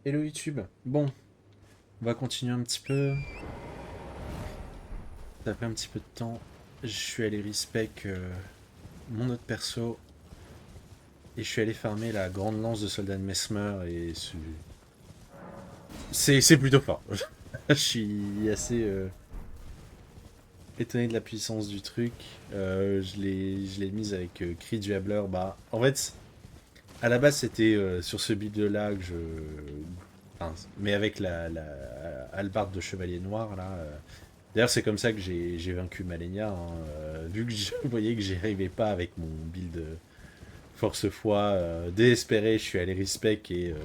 Hello YouTube. Bon, on va continuer un petit peu. Ça a pris un petit peu de temps. Je suis allé respec mon autre perso et je suis allé farmer la grande lance de soldat de Mesmer et c'est plutôt fort. Je suis assez étonné de la puissance du truc. Je l'ai mise avec cri du Hableur. Bah, en fait, à la base c'était sur ce build là que je, enfin, mais avec la hallebarde de chevalier noir là. D'ailleurs, c'est comme ça que j'ai vaincu Malenia, hein, vu que je voyais que j'y arrivais pas avec mon build force-foi désespéré, je suis allé respec et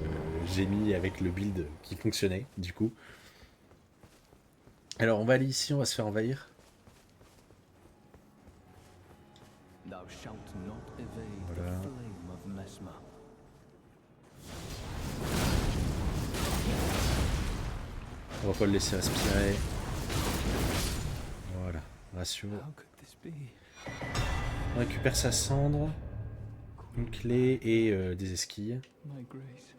j'ai mis avec le build qui fonctionnait, du coup. Alors, on va aller ici, on va se faire envahir. Thou shalt not evade the Voilà. flame of Mesmer. On va pas le laisser respirer. Voilà. Ratio. How could this be? On récupère sa cendre, une clé et des esquilles. My grace.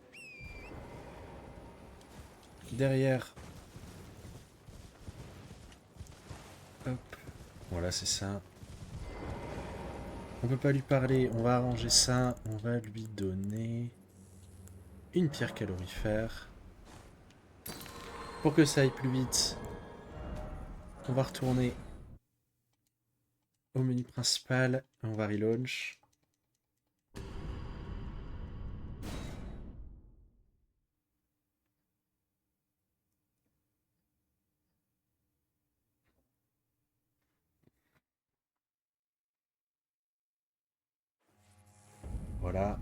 Derrière. Hop. Voilà, c'est ça. On peut pas lui parler, on va arranger ça. On va lui donner une pierre calorifère. Pour que ça aille plus vite, on va retourner au menu principal. On va relaunch. Voilà.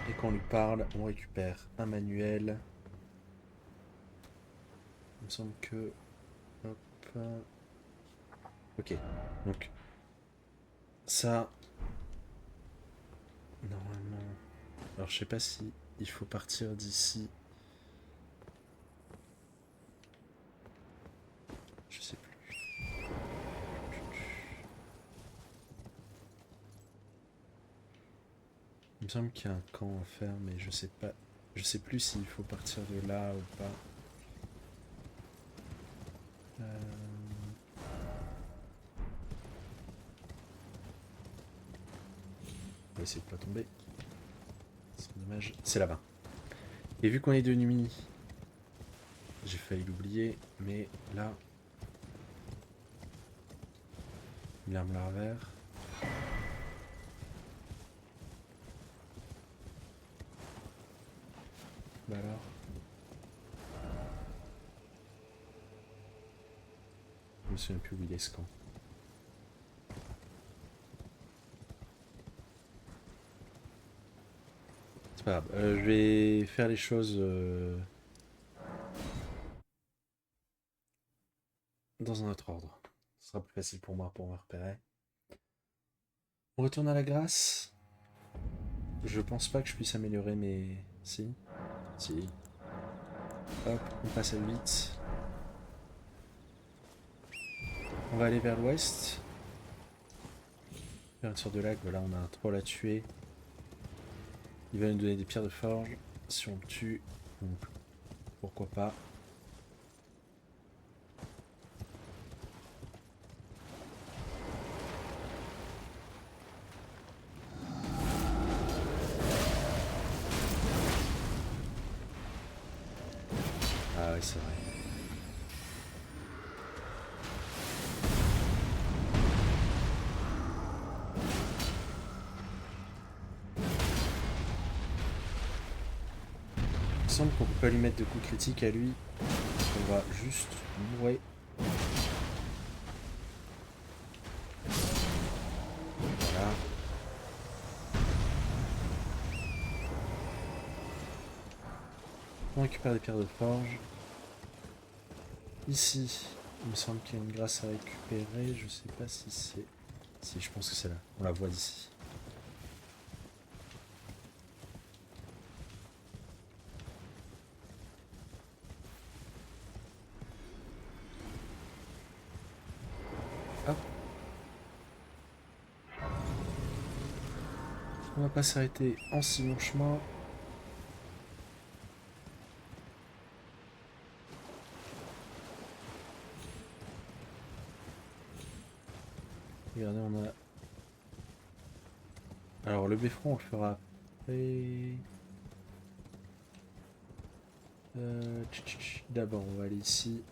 Et quand on lui parle, on récupère un manuel. Il me semble que... Hop. Ok. Donc, ça... Normalement... Alors, je sais pas si il faut partir d'ici. Je sais plus. Il me semble qu'il y a un camp à faire, mais je sais pas. Je sais plus s'il faut partir de là ou pas. On va essayer de pas tomber. C'est dommage. C'est là-bas. Et vu qu'on est devenu mini, j'ai failli l'oublier, mais là, l'arme vert. Bah alors. Je me souviens plus où il est ce camp. C'est pas grave. Je vais faire les choses dans un autre ordre. Ce sera plus facile pour moi pour me repérer. On retourne à la grâce. Je pense pas que je puisse améliorer mes... Si. Si. Hop, on passe à 8. On va aller vers l'ouest. Faire une sorte de lac. Voilà, on a un troll à tuer. Il va nous donner des pierres de forge. Si on le tue, donc pourquoi pas. Ah ouais, c'est vrai. Il me semble qu'on peut pas lui mettre de coups critiques à lui. On va juste mourir. Voilà. On récupère des pierres de forge. Ici, il me semble qu'il y a une grâce à récupérer. Je sais pas si c'est... Si, je pense que c'est là. On la voit d'ici. Hop. On va pas s'arrêter en si long chemin. Regardez, on a... Alors, le beffroi, on le fera après... D'abord, on va aller ici.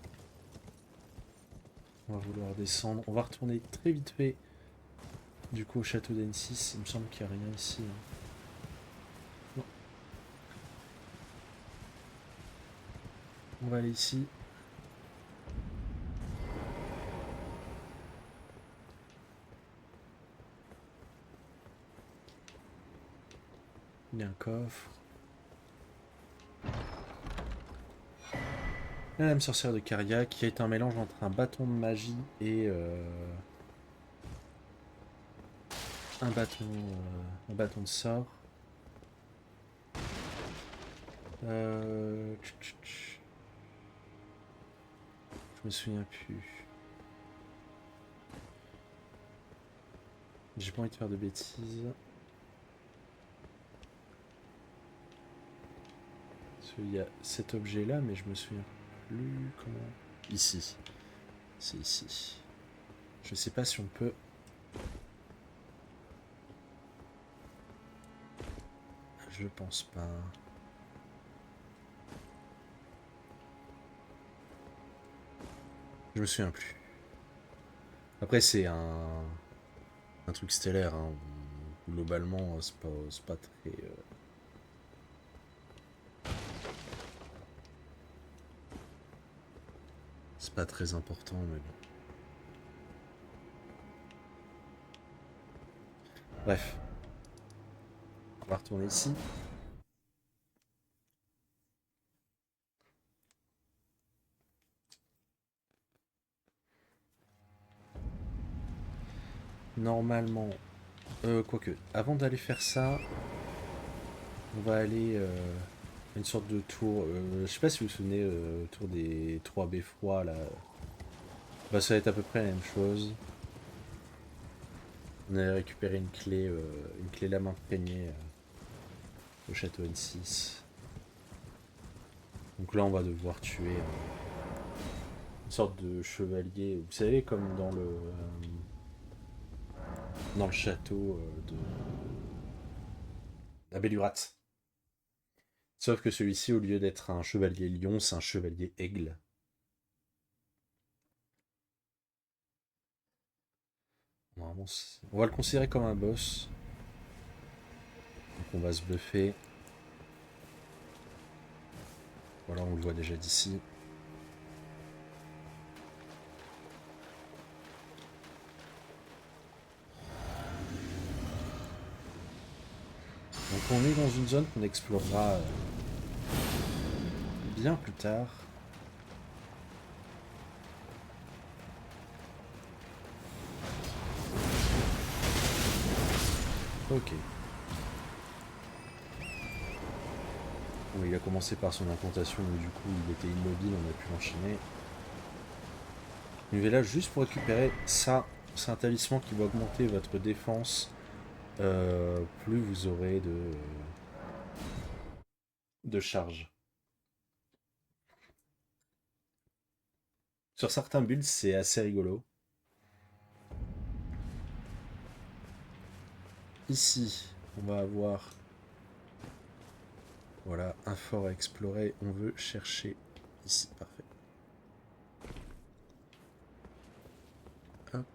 On va vouloir descendre. On va retourner très vite fait du coup au château d'N6. Il me semble qu'il n'y a rien ici. Hein. Non. On va aller ici. Il y a un coffre. La lame sorcière de Caria qui est un mélange entre un bâton de magie et un bâton de sort. Je me souviens plus. J'ai pas envie de faire de bêtises. Parce qu'il y a cet objet là, mais je me souviens plus comment. Ici. C'est ici. Je sais pas si on peut. Je pense pas. Je me souviens plus. Après, c'est un truc stellaire. Hein. Globalement, c'est pas très. C'est pas très important, mais bon. Bref. On va retourner ici. Normalement. Quoique. Avant d'aller faire ça, on va aller à une sorte de tour. Je sais pas si vous vous souvenez, autour des 3 beffrois là. Bah, ça va être à peu près la même chose. On a récupéré une clé lame imprégnée au château N6. Donc là, on va devoir tuer une sorte de chevalier. Vous savez, comme dans le château de Abelurat. Sauf que celui-ci, au lieu d'être un chevalier lion, c'est un chevalier aigle. Normalement, on va le considérer comme un boss. Donc on va se buffer. Voilà, on le voit déjà d'ici. Donc on est dans une zone qu'on explorera bien plus tard. Ok. Bon, il a commencé par son incantation, donc du coup il était immobile, on a pu l'enchaîner. Nous là juste pour récupérer ça. C'est un talisman qui va augmenter votre défense. Plus vous aurez de charge. Sur certains builds, c'est assez rigolo. Ici, on va avoir voilà, un fort à explorer. On veut chercher ici. Parfait. Hop.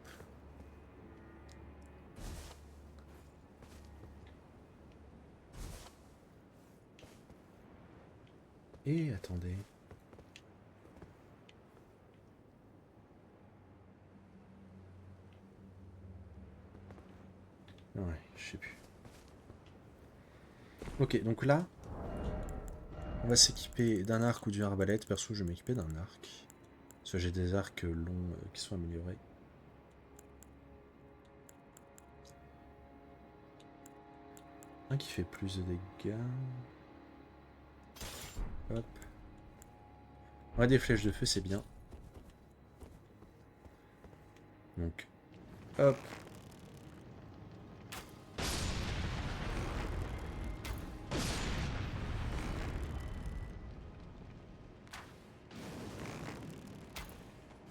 Et attendez. Ouais, je sais plus. Ok, donc là, on va s'équiper d'un arc ou d'une arbalète. Perso, je vais m'équiper d'un arc. Parce que j'ai des arcs longs qui sont améliorés. Un qui fait plus de dégâts. Hop. Ouais, des flèches de feu, c'est bien. Donc, hop.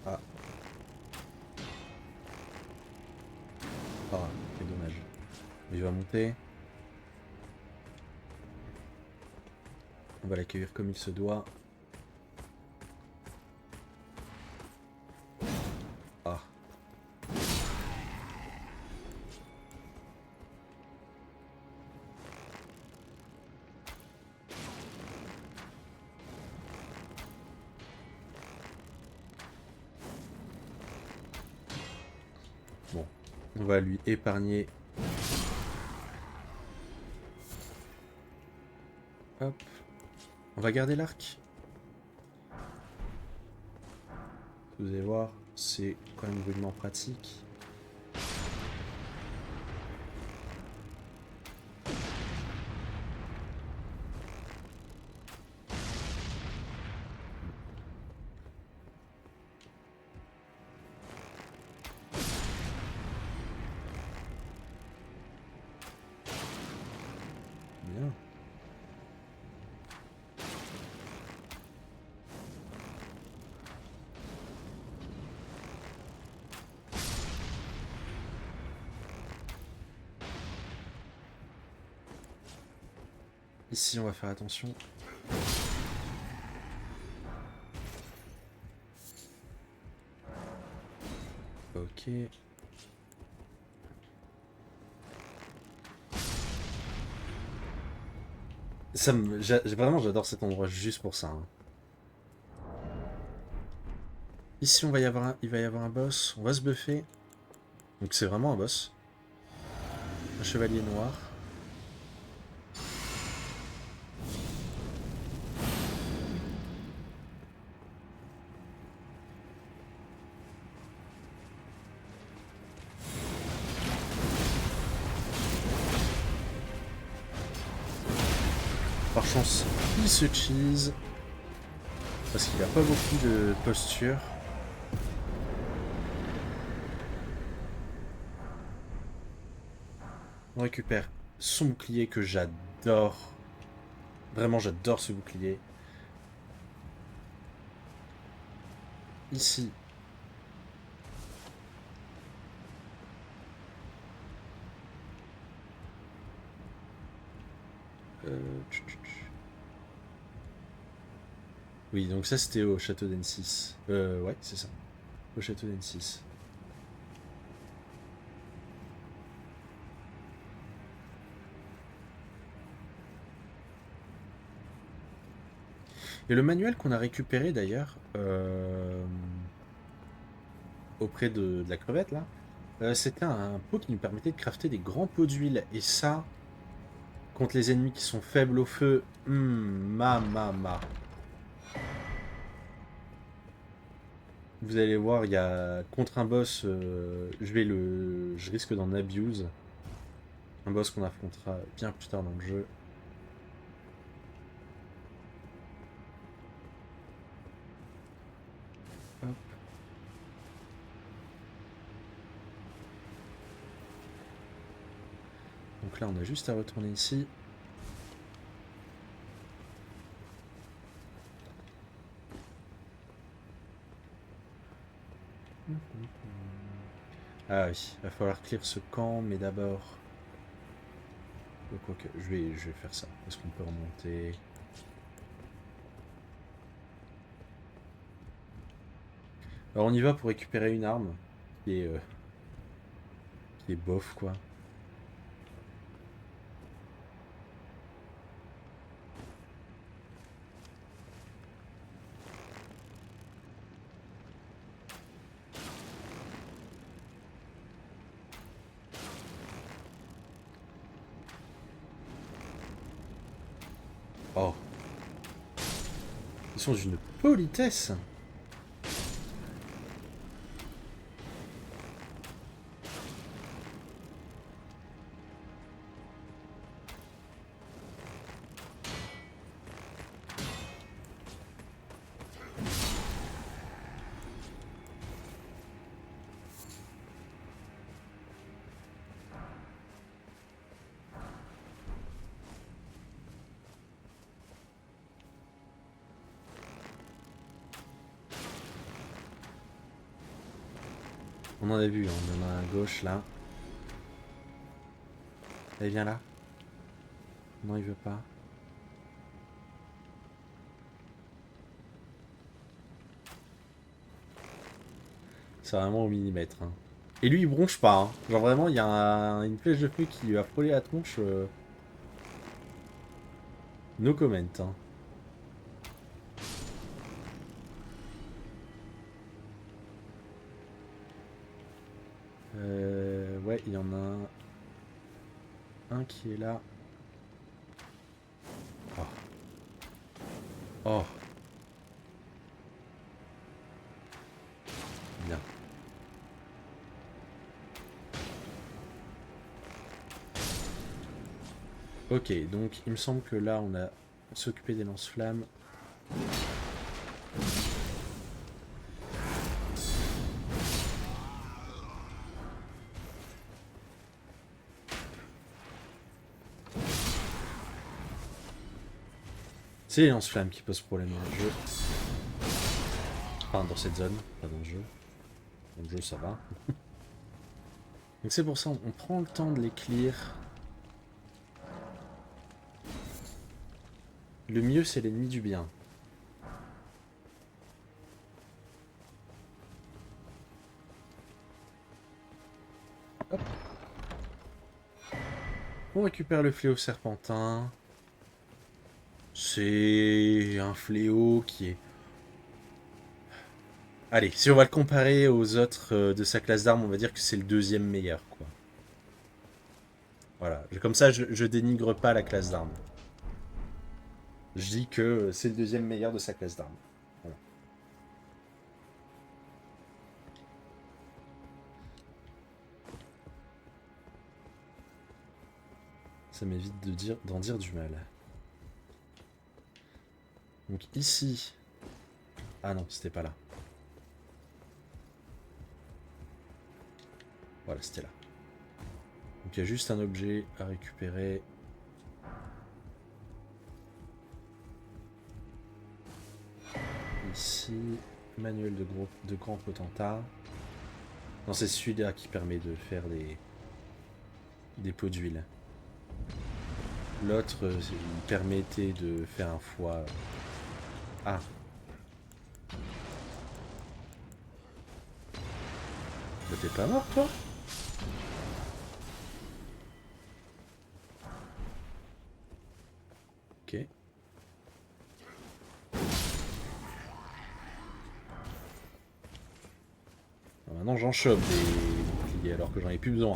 Ah. Il va monter. On va l'accueillir comme il se doit. Ah. Bon, on va lui épargner. Hop. On va garder l'arc. Vous allez voir, c'est quand même rudement pratique. Bien. Ici, on va faire attention. Ok. Vraiment, j'adore cet endroit juste pour ça. Hein. Ici, il va y avoir un boss. On va se buffer. Donc c'est vraiment un boss. Un chevalier noir. Par chance, il se cheese. Parce qu'il a pas beaucoup de posture. On récupère son bouclier que j'adore. Vraiment, j'adore ce bouclier. Ici. Oui, donc ça c'était au château d'N6. Ouais, c'est ça. Au château d'N6. Et le manuel qu'on a récupéré d'ailleurs auprès de la crevette là, c'était un pot qui nous permettait de crafter des grands pots d'huile. Et ça, contre les ennemis qui sont faibles au feu, ma. Vous allez voir, il y a contre un boss, je risque d'en abuse. Un boss qu'on affrontera bien plus tard dans le jeu. Hop. Donc là, on a juste à retourner ici. Ah oui, il va falloir clear ce camp, mais d'abord... Quoique, je vais faire ça. Est-ce qu'on peut remonter? Alors on y va pour récupérer une arme qui est bof quoi. Oh. Ils sont d'une politesse. On en a vu, on en a un à gauche là. Allez, viens là. Non, il veut pas. C'est vraiment au millimètre. Hein. Et lui, il bronche pas. Hein. Genre vraiment, il y a une flèche de feu qui lui a frôlé la tronche. No comment. Hein. Ouais, il y en a un qui est là. Oh. Oh. Bien. Ok, donc il me semble que là, on a s'occupé des lance-flammes. C'est les lance-flammes qui posent problème dans le jeu. Enfin, dans cette zone, pas dans le jeu. Dans le jeu, ça va. Donc c'est pour ça, on prend le temps de les clear. Le mieux, c'est l'ennemi du bien. Hop. On récupère le fléau serpentin. C'est un fléau qui est... Allez, si on va le comparer aux autres de sa classe d'armes, on va dire que c'est le deuxième meilleur, quoi. Voilà, comme ça, je dénigre pas la classe d'armes. Je dis que c'est le deuxième meilleur de sa classe d'armes. Voilà. Ça m'évite d'en dire du mal. Donc ici... Ah non, c'était pas là. Voilà, c'était là. Donc il y a juste un objet à récupérer. Ici, manuel de grand potentat. Non, c'est celui-là qui permet de faire des pots d'huile. L'autre, il permettait de faire un foie. Ah. Mais t'es pas mort, toi? Ok. Maintenant, j'en chope des boucliers alors que j'en ai plus besoin.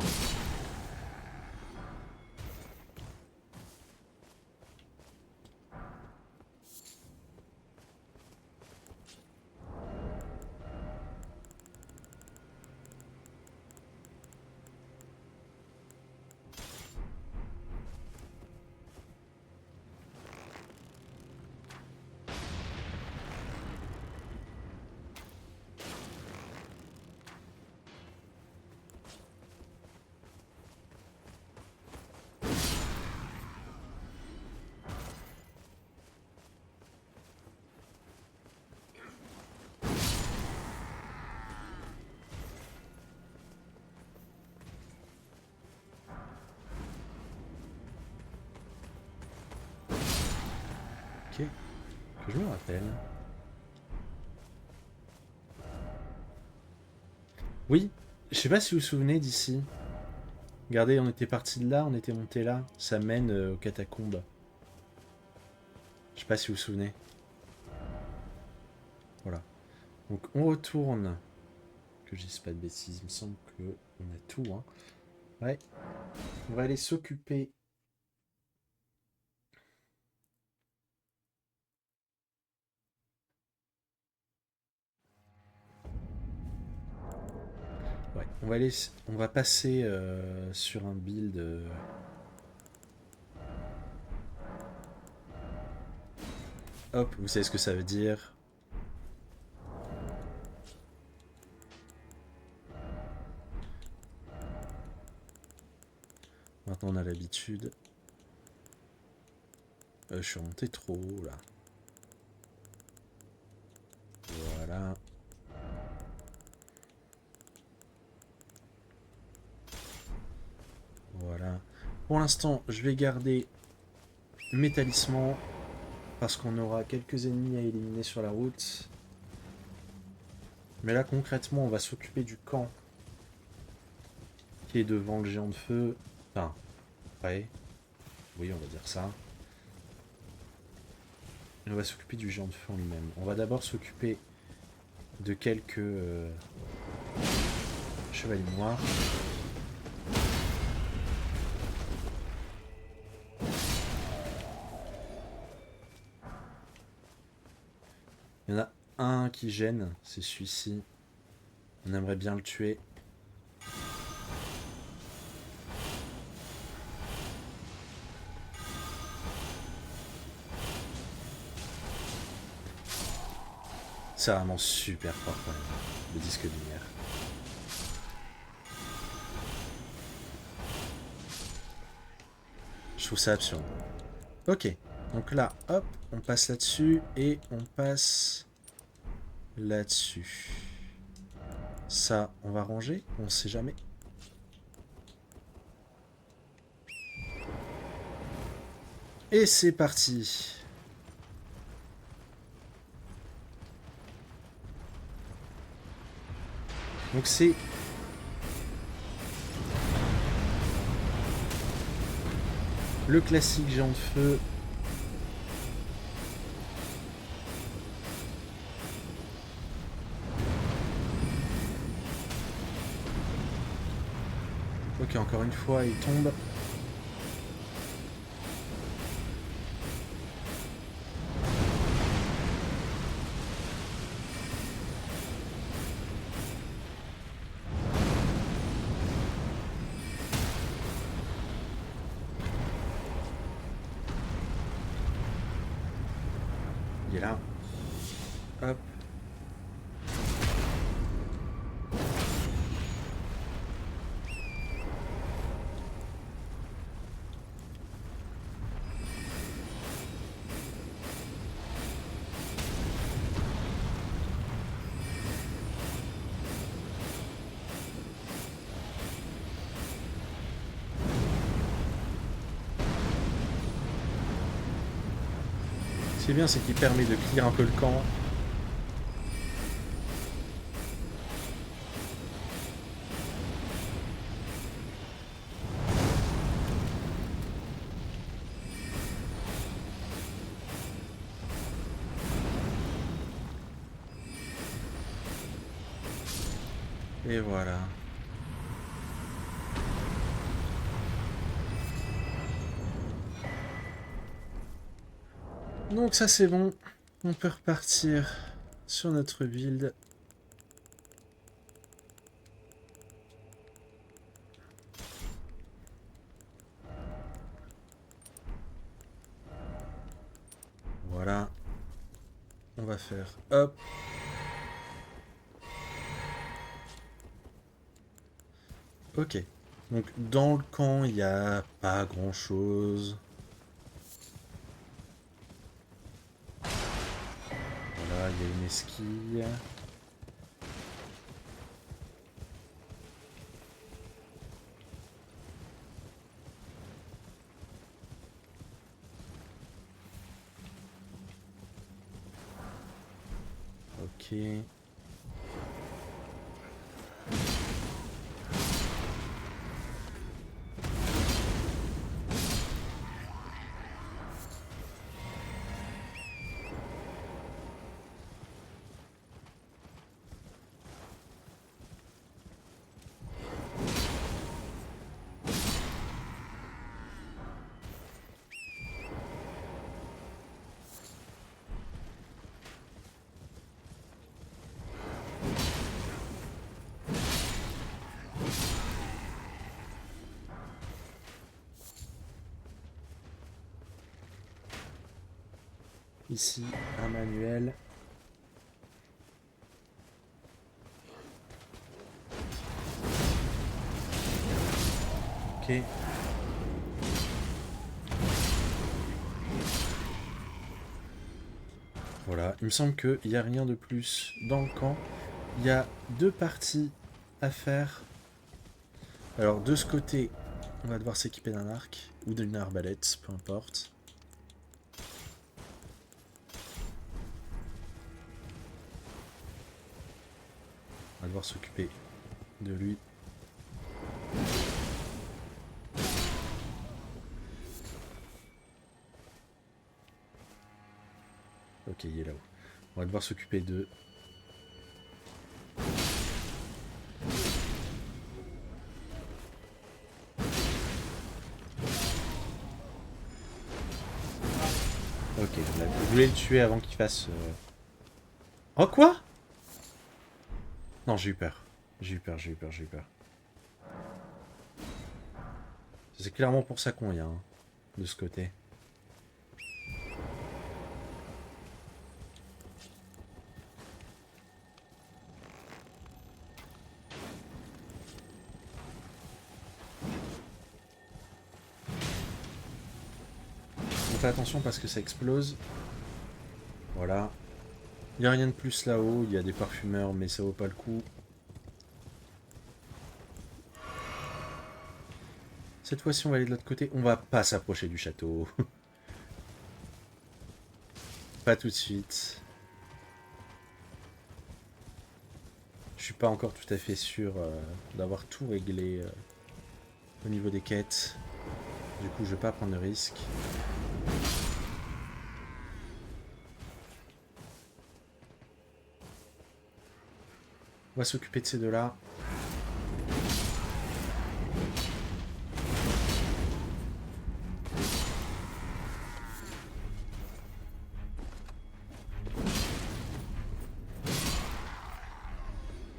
Ok. Que je me rappelle. Oui. Je sais pas si vous vous souvenez d'ici. Regardez, on était parti de là, on était monté là. Ça mène aux catacombes. Je sais pas si vous vous souvenez. Voilà. Donc on retourne. Que je dise pas de bêtises, il me semble que on a tout. Hein. Ouais. On va aller s'occuper. Ouais. On va passer sur un build. Hop, vous savez ce que ça veut dire. Maintenant on a l'habitude. Je suis remonté trop haut là. Voilà. Voilà. Pour l'instant, je vais garder mes talismans parce qu'on aura quelques ennemis à éliminer sur la route. Mais là, concrètement, on va s'occuper du camp qui est devant le géant de feu. Enfin, ouais. Oui, on va dire ça. Et on va s'occuper du géant de feu en lui-même. On va d'abord s'occuper de quelques chevaliers noirs. Il y en a un qui gêne, c'est celui-ci. On aimerait bien le tuer. C'est vraiment super fort quand même, le disque de lumière. Je trouve ça absurde. Ok, donc là, hop, on passe là-dessus et on passe là-dessus. Ça, on va ranger, on sait jamais. Et c'est parti. Donc c'est le classique géant de feu. Ok, encore une fois, il tombe. Il est là. Hop. Ce qui est bien, c'est qu'il permet de clear un peu le camp. Et voilà. Donc ça c'est bon. On peut repartir sur notre build. Voilà. On va faire hop. Ok. Donc dans le camp, il n'y a pas grand chose. Voilà, il y a une esquille. Ok. Ici, un manuel. Ok. Voilà, il me semble qu'il n'y a rien de plus dans le camp. Il y a deux parties à faire. Alors de ce côté, On va devoir s'équiper d'un arc ou d'une arbalète, peu importe. On va devoir s'occuper de lui. Ok, il est là-haut. On va devoir s'occuper d'eux. Ok, je voulais le tuer avant qu'il fasse... Oh quoi? Non, j'ai eu peur. J'ai eu peur, j'ai eu peur, j'ai eu peur. C'est clairement pour ça qu'on y a, hein, de ce côté. On fait attention parce que ça explose. Voilà. Il n'y a rien de plus là-haut, il y a des parfumeurs, mais ça vaut pas le coup. Cette fois-ci, on va aller de l'autre côté. On va pas s'approcher du château. Pas tout de suite. Je suis pas encore tout à fait sûr d'avoir tout réglé au niveau des quêtes. Du coup, je vais pas prendre de risque. On va s'occuper de ces deux-là.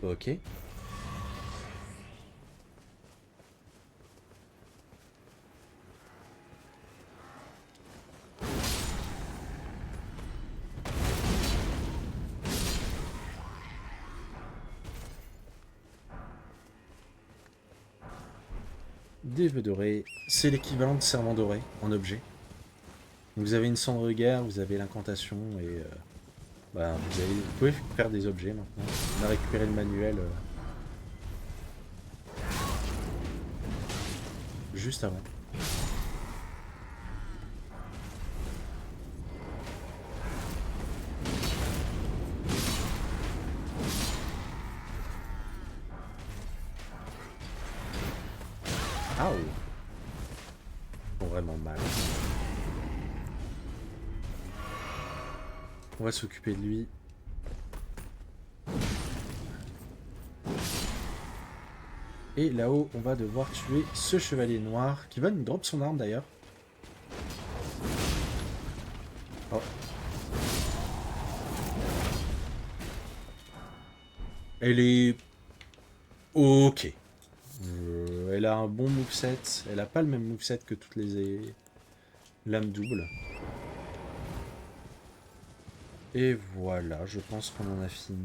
Ok. Des vœux dorés, c'est l'équivalent de serment doré en objet. Vous avez une cendre de guerre, vous avez l'incantation et bah, vous pouvez faire des objets maintenant. On a récupéré le manuel juste avant. Ah oh, ils font vraiment mal. On va s'occuper de lui. Et là-haut, on va devoir tuer ce chevalier noir qui va nous drop son arme d'ailleurs. Oh. Elle est... Ok. Elle a un bon moveset. Elle a pas le même moveset que toutes les lames doubles. Et voilà, je pense qu'on en a fini.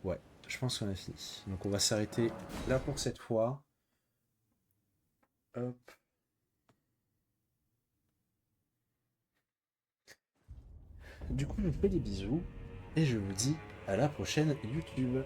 Ouais, je pense qu'on a fini. Donc on va s'arrêter là pour cette fois. Hop. Du coup, je vous fais des bisous. Et je vous dis à la prochaine YouTube.